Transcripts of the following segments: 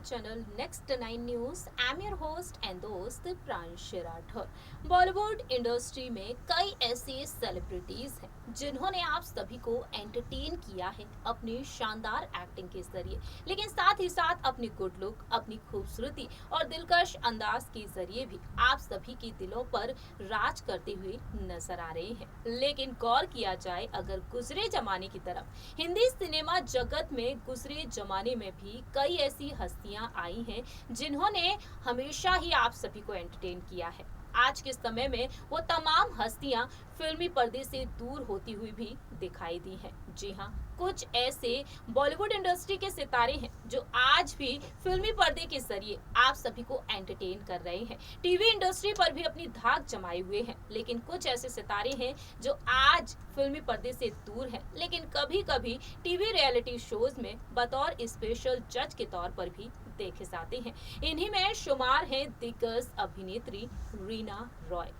channel Next 9 News. I'm your host and दोस्त Pranshu Rathore. Bollywood industry में कई ऐसे सेलिब्रिटीज हैं जिन्होंने आप सभी को एंटरटेन किया है अपनी शानदार एक्टिंग के जरिए, लेकिन साथ ही साथ अपनी गुड लुक, अपनी खूबसूरती और दिलकश अंदाज के जरिए भी आप सभी के दिलों पर राज करते हुए नजर आ रहे हैं। लेकिन गौर किया जाए अगर गुजरे जमाने की तरफ, हिंदी सिनेमा जगत में गुजरे जमाने में भी कई ऐसी हस्तियां आई हैं जिन्होंने हमेशा ही आप सभी को एंटरटेन किया है। आज के समय में वो तमाम हस्तियां फिल्मी पर्दे से दूर होती हुई भी दिखाई दी हैं। जी हाँ, कुछ ऐसे बॉलीवुड इंडस्ट्री के सितारे हैं जो आज भी फिल्मी पर्दे के जरिए आप सभी को एंटरटेन कर रहे हैं, टीवी इंडस्ट्री पर भी अपनी धाक जमाए हुए हैं। लेकिन कुछ ऐसे सितारे हैं जो आज फिल्मी पर्दे से दूर हैं, लेकिन कभी कभी टीवी रियलिटी शोज में बतौर स्पेशल जज के तौर पर भी देखे जाते हैं। इन्हीं में शुमार हैं दिग्गज अभिनेत्री रीना रॉय।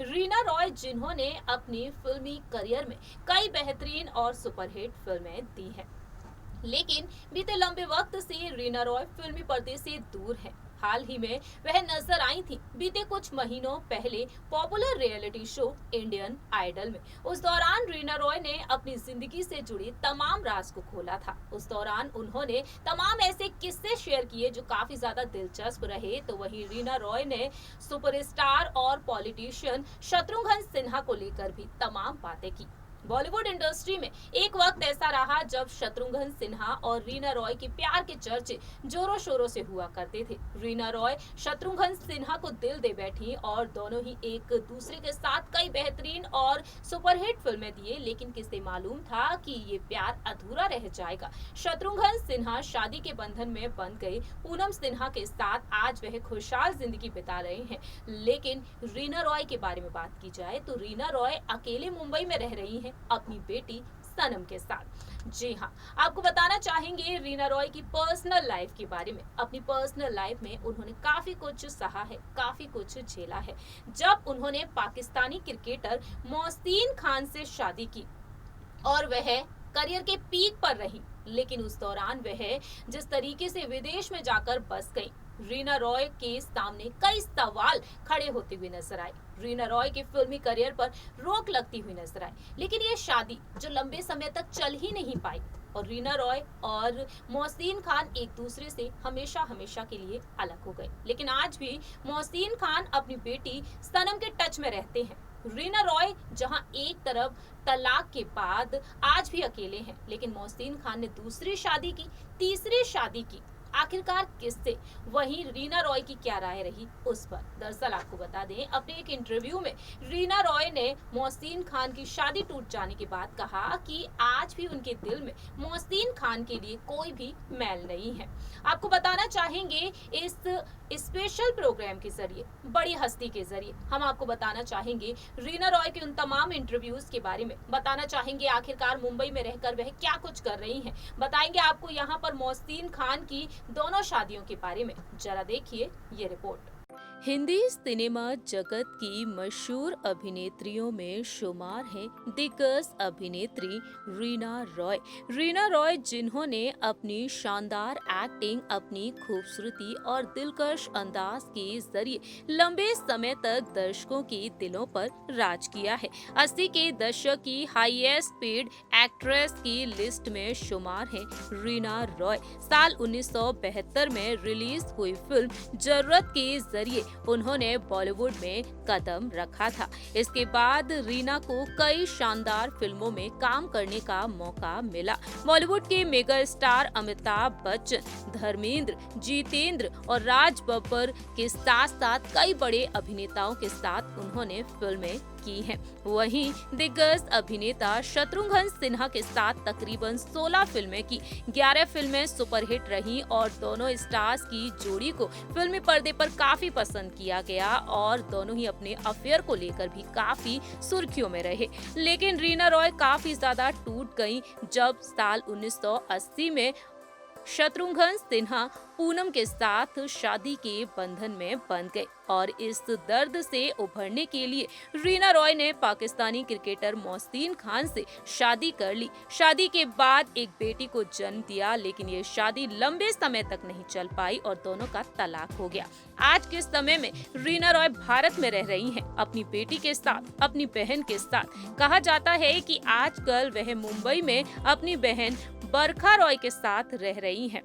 रीना रॉय जिन्होंने अपनी फिल्मी करियर में कई बेहतरीन और सुपरहिट फिल्में दी हैं, लेकिन बीते लंबे वक्त से रीना रॉय फिल्मी पर्दे से दूर हैं। हाल ही में वह नजर आई थी बीते कुछ महीनों पहले popular reality show Indian Idol में। उस दौरान रीना रॉय ने अपनी जिंदगी से जुड़े तमाम राज को खोला था। उस दौरान उन्होंने तमाम ऐसे किस्से शेयर किए जो काफी ज्यादा दिलचस्प रहे। तो वहीं रीना रॉय ने सुपरस्टार और पॉलिटिशियन शत्रुघ्न सिन्हा को लेकर भी तमाम बातें की। बॉलीवुड इंडस्ट्री में एक वक्त ऐसा रहा जब शत्रुघ्न सिन्हा और रीना रॉय के प्यार के चर्चे जोरों शोरों से हुआ करते थे। रीना रॉय शत्रुघ्न सिन्हा को दिल दे बैठी और दोनों ही एक दूसरे के साथ कई बेहतरीन और सुपरहिट फिल्में दिए, लेकिन किसे मालूम था कि ये प्यार अधूरा रह जाएगा। शत्रुघ्न सिन्हा शादी के बंधन में बंध गए पूनम सिन्हा के साथ आज वह खुशहाल जिंदगी बिता रहे हैं। लेकिन रीना रॉय के बारे में बात की जाए तो रीना रॉय अकेले मुंबई में रह रही हैं अपनी बेटी सनम के साथ। जी हाँ, आपको बताना चाहेंगे रीना रॉय की पर्सनल लाइफ के बारे में। अपनी पर्सनल लाइफ में उन्होंने काफी कुछ सहा है, काफी कुछ झेला है। जब उन्होंने पाकिस्तानी क्रिकेटर मोहसिन खान से शादी की और वह करियर के पीक पर रही, लेकिन उस दौरान वह जिस तरीके से विदेश में जाकर बस गई, रीना रॉय के सामने कई सवाल खड़े होते हुए नजर आए। रीना रॉय के फिल्मी करियर पर रोक लगती हुई नजर आई, लेकिन ये शादी जो लंबे समय तक चल ही नहीं पाई और रीना रॉय और मोहसिन खान एक दूसरे से हमेशा हमेशा के लिए अलग हो गए। लेकिन आज भी मोहसिन खान अपनी बेटी सनम के टच में रहते हैं। रीना रॉय जहां एक तरफ तलाक के बाद आज भी अकेले हैं, लेकिन मोहसिन खान ने दूसरी शादी की, तीसरी शादी की। आखिरकार किससे? वहीं रीना रॉय की क्या राय रही उस पर। दरअसल आपको बता दें, अपने एक इंटरव्यू में रीना रॉय ने मोहसिन खान की शादी टूट जाने के बाद कहा कि आज भी उनके दिल में मोहसिन खान के लिए कोई भी मैल नहीं है। आपको बताना चाहेंगे इस स्पेशल प्रोग्राम के जरिए, बड़ी हस्ती के जरिए हम आपको बताना चाहेंगे रीना रॉय के उन तमाम इंटरव्यूज के बारे में। बताना चाहेंगे आखिरकार मुंबई में रहकर वह क्या कुछ कर रही हैं। बताएंगे आपको यहाँ पर मोहसिन खान की दोनों शादियों के बारे में। जरा देखिए ये रिपोर्ट। हिंदी सिनेमा जगत की मशहूर अभिनेत्रियों में शुमार हैं दिग्गज अभिनेत्री रीना रॉय। रीना रॉय जिन्होंने अपनी शानदार एक्टिंग, अपनी खूबसूरती और दिलकश अंदाज के जरिए लंबे समय तक दर्शकों के दिलों पर राज किया है। 80 के दशक की हाईएस्ट पेड एक्ट्रेस की लिस्ट में शुमार हैं रीना रॉय। साल 1972 में रिलीज हुई फिल्म जरूरत के जरिए उन्होंने बॉलीवुड में कदम रखा था। इसके बाद रीना को कई शानदार फिल्मों में काम करने का मौका मिला। बॉलीवुड के मेगा स्टार अमिताभ बच्चन, धर्मेंद्र, जितेंद्र और राज बब्बर के साथ साथ कई बड़े अभिनेताओं के साथ उन्होंने फिल्में की हैं। वहीं दिग्गज अभिनेता शत्रुघ्न सिन्हा के साथ तकरीबन 16 फिल्में की, 11 फिल्में सुपरहिट रहीं और दोनों स्टार्स की जोड़ी को फिल्मी पर्दे पर काफी पसंद किया गया और दोनों ही अपने अफेयर को लेकर भी काफी सुर्खियों में रहे। लेकिन रीना रॉय काफी ज्यादा टूट गईं जब साल 1980 में शत्रुघ्न सिन्हा पूनम के साथ शादी के बंधन में बंध गए और इस दर्द से उभरने के लिए रीना रॉय ने पाकिस्तानी क्रिकेटर मोहसिन खान से शादी कर ली। शादी के बाद एक बेटी को जन्म दिया, लेकिन ये शादी लंबे समय तक नहीं चल पाई और दोनों का तलाक हो गया। आज के समय में रीना रॉय भारत में रह रही हैं, अपनी बेटी के साथ, अपनी बहन के साथ। कहा जाता है कि आजकल वह मुंबई में अपनी बहन बरखा रॉय के साथ रह रही हैं।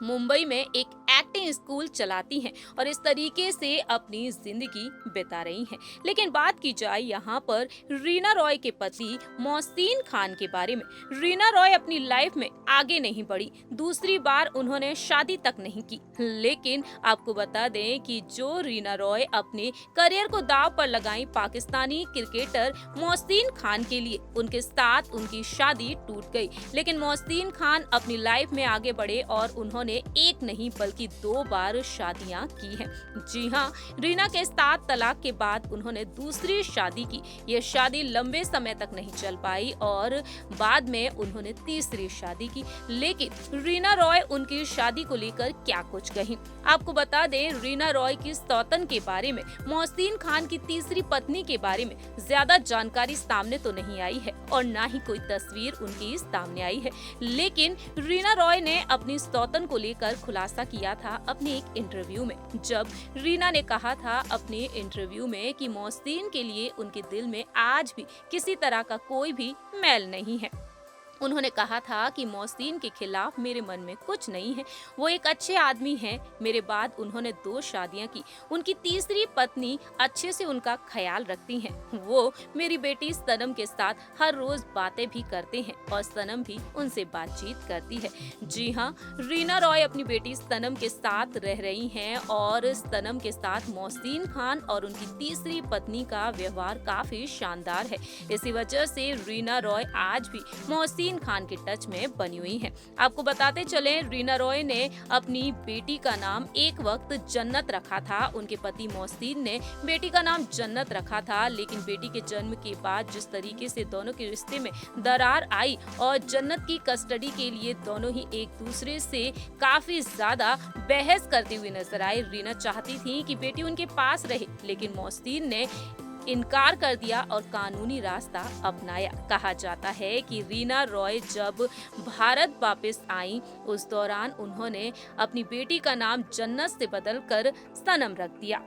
मुंबई में एक एक्टिंग स्कूल चलाती हैं और इस तरीके से अपनी जिंदगी बिता रही हैं। लेकिन बात की जाए यहाँ पर रीना रॉय के पति मोहसिन खान के बारे में। रीना रॉय अपनी लाइफ में आगे नहीं बढ़ी, दूसरी बार उन्होंने शादी तक नहीं की। लेकिन आपको बता दें कि जो रीना रॉय अपने करियर को दांव पर लगाई पाकिस्तानी क्रिकेटर मोहसिन खान के लिए, उनके साथ उनकी शादी टूट गई। लेकिन मोहसिन खान अपनी लाइफ में आगे बढ़े और उन्होंने एक नहीं बल्कि 2 बार शादियां की हैं। जी हां, रीना के साथ तलाक के बाद उन्होंने दूसरी शादी की। ये शादी लंबे समय तक नहीं चल पाई और बाद में उन्होंने तीसरी शादी की। लेकिन रीना रॉय उनकी शादी को लेकर क्या कुछ कही। आपको बता दें, रीना रॉय की सौतन के बारे में, मोहसिन खान की तीसरी पत्नी के बारे में ज्यादा जानकारी सामने तो नहीं आई है और ना ही कोई तस्वीर उनकी सामने आई है। लेकिन रीना रॉय ने अपनी सौतन को लेकर खुलासा किया था अपने एक इंटरव्यू में, जब रीना ने कहा था अपने इंटरव्यू में कि मोहसिन के लिए उनके दिल में आज भी किसी तरह का कोई भी मैल नहीं है। उन्होंने कहा था कि मोहसिन के खिलाफ मेरे मन में कुछ नहीं है, वो एक अच्छे आदमी हैं। मेरे बाद उन्होंने 2 शादियां की। उनकी तीसरी पत्नी अच्छे से उनका ख्याल रखती हैं। वो मेरी बेटी सनम के साथ हर रोज बातें भी करते हैं और सनम भी उनसे बातचीत करती है। जी हाँ, रीना रॉय अपनी बेटी सनम के साथ रह रही हैं और सनम के साथ मोहसिन खान और उनकी तीसरी पत्नी का व्यवहार काफी शानदार है। इसी वजह से रीना रॉय आज भी मोहसिन खान के टच में बनी हुई हैं। आपको बताते चले, रीना रॉय ने अपनी बेटी का नाम एक वक्त जन्नत रखा था। उनके पति मोहसिन ने बेटी का नाम जन्नत रखा था, लेकिन बेटी के जन्म के बाद जिस तरीके से दोनों के रिश्ते में दरार आई और जन्नत की कस्टडी के लिए दोनों ही एक दूसरे से काफी ज्यादा बहस करते हुए नजर आए। रीना चाहती थी कि बेटी उनके पास रहे, लेकिन मोहसिन ने इनकार कर दिया और कानूनी रास्ता अपनाया। कहा जाता है कि रीना रॉय जब भारत वापस आई, उस दौरान उन्होंने अपनी बेटी का नाम जन्नत से बदलकर सनम रख दिया।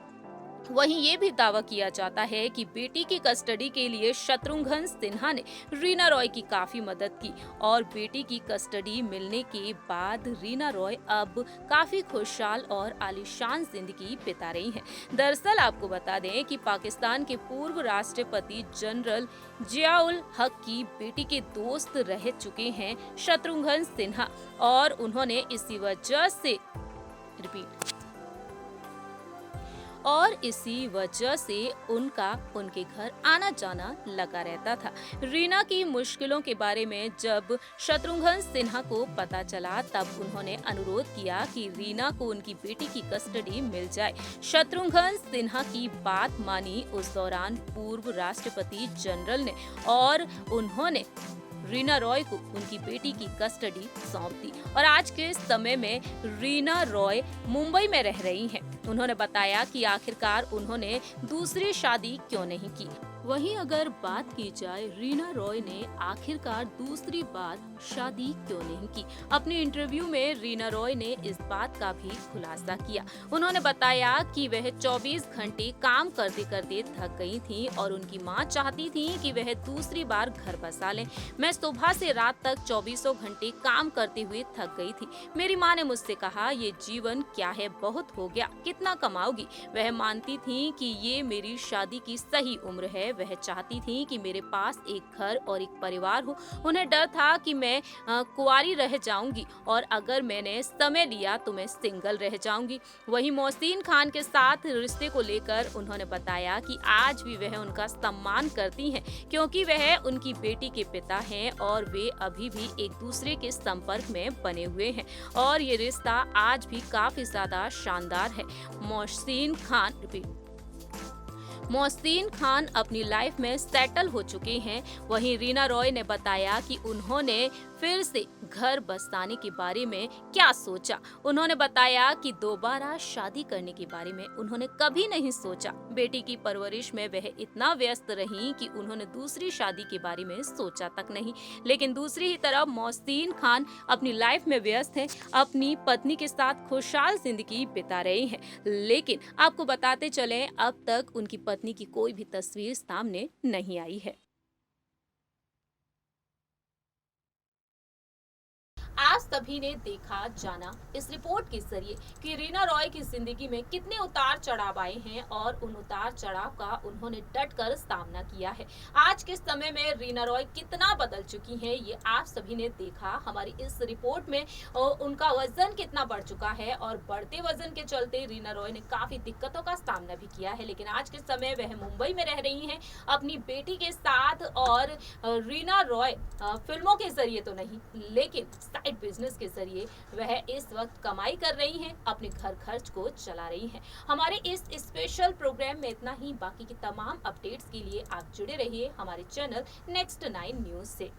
वहीं ये भी दावा किया जाता है कि बेटी की कस्टडी के लिए शत्रुघ्न सिन्हा ने रीना रॉय की काफी मदद की और बेटी की कस्टडी मिलने के बाद रीना रॉय अब काफी खुशहाल और आलीशान जिंदगी बिता रही हैं। दरअसल आपको बता दें कि पाकिस्तान के पूर्व राष्ट्रपति जनरल जियाउल हक की बेटी के दोस्त रह चुके हैं शत्रुघ्न सिन्हा और उन्होंने इसी वजह से उनका उनके घर आना जाना लगा रहता था। रीना की मुश्किलों के बारे में जब शत्रुघ्न सिन्हा को पता चला, तब उन्होंने अनुरोध किया कि रीना को उनकी बेटी की कस्टडी मिल जाए। शत्रुघ्न सिन्हा की बात मानी उस दौरान पूर्व राष्ट्रपति जनरल ने और उन्होंने रीना रॉय को उनकी बेटी की कस्टडी सौंप दी और आज के समय में रीना रॉय मुंबई में रह रही हैं। उन्होंने बताया कि आखिरकार उन्होंने दूसरी शादी क्यों नहीं की। वहीं अगर बात की जाए रीना रॉय ने आखिरकार दूसरी बार शादी क्यों नहीं की, अपने इंटरव्यू में रीना रॉय ने इस बात का भी खुलासा किया। उन्होंने बताया कि वह 24 घंटे काम करते करते थक गई थी और उनकी मां चाहती थी कि वह दूसरी बार घर बसा लें। मैं सुबह से रात तक 24 घंटे काम करते हुए थक गई थी। मेरी मां ने मुझसे कहा, ये जीवन क्या है, बहुत हो गया, कितना कमाओगी। वह मानती थी कि ये मेरी शादी की सही उम्र है। वह चाहती थी कि मेरे पास एक घर और एक परिवार हो। उन्हें डर था कि मैं कुंवारी रह जाऊंगी और अगर मैंने समय लिया तो मैं सिंगल रह जाऊंगी। वहीं मोहसिन खान के साथ रिश्ते को लेकर उन्होंने बताया कि आज भी वह उनका सम्मान करती हैं, क्योंकि वह उनकी बेटी के पिता हैं और वे अभी भी एक दूसरे के संपर्क में बने हुए हैं और ये रिश्ता आज भी काफी ज्यादा शानदार है। मोहसिन खान अपनी लाइफ में सेटल हो चुके हैं। वहीं रीना रॉय ने बताया कि उन्होंने फिर से घर बसाने के बारे में क्या सोचा। उन्होंने बताया कि दोबारा शादी करने के बारे में उन्होंने कभी नहीं सोचा। बेटी की परवरिश में वह इतना व्यस्त रहीं कि उन्होंने दूसरी शादी के बारे में सोचा तक नहीं। लेकिन दूसरी ही तरफ मोहसिन खान अपनी लाइफ में व्यस्त हैं, अपनी पत्नी के साथ खुशहाल जिंदगी बिता रहे हैं। लेकिन आपको बताते चलें, अब तक उनकी पत्नी की कोई भी तस्वीर सामने नहीं आई है। आप सभी ने देखा जाना इस रिपोर्ट के जरिए कि रीना रॉय की जिंदगी में कितने उतार चढ़ाव आए हैं और उन उतार चढ़ाव का उन्होंने डट कर सामना किया है। आज के समय में रीना रॉय कितना बदल चुकी हैं, ये आप सभी ने देखा हमारी इस रिपोर्ट में। उनका वजन कितना बढ़ चुका है और बढ़ते वजन के चलते रीना रॉय ने काफी दिक्कतों का सामना भी किया है। लेकिन आज के समय वह मुंबई में रह रही हैं अपनी बेटी के साथ। और रीना रॉय फिल्मों के जरिए तो नहीं, लेकिन साइड बिजनेस के जरिए वह इस वक्त कमाई कर रही हैं, अपने घर खर्च को चला रही हैं। हमारे इस स्पेशल प्रोग्राम में इतना ही। बाकी की तमाम अपडेट्स के लिए आप जुड़े रहिए हमारे चैनल नेक्स्ट 9 न्यूज से।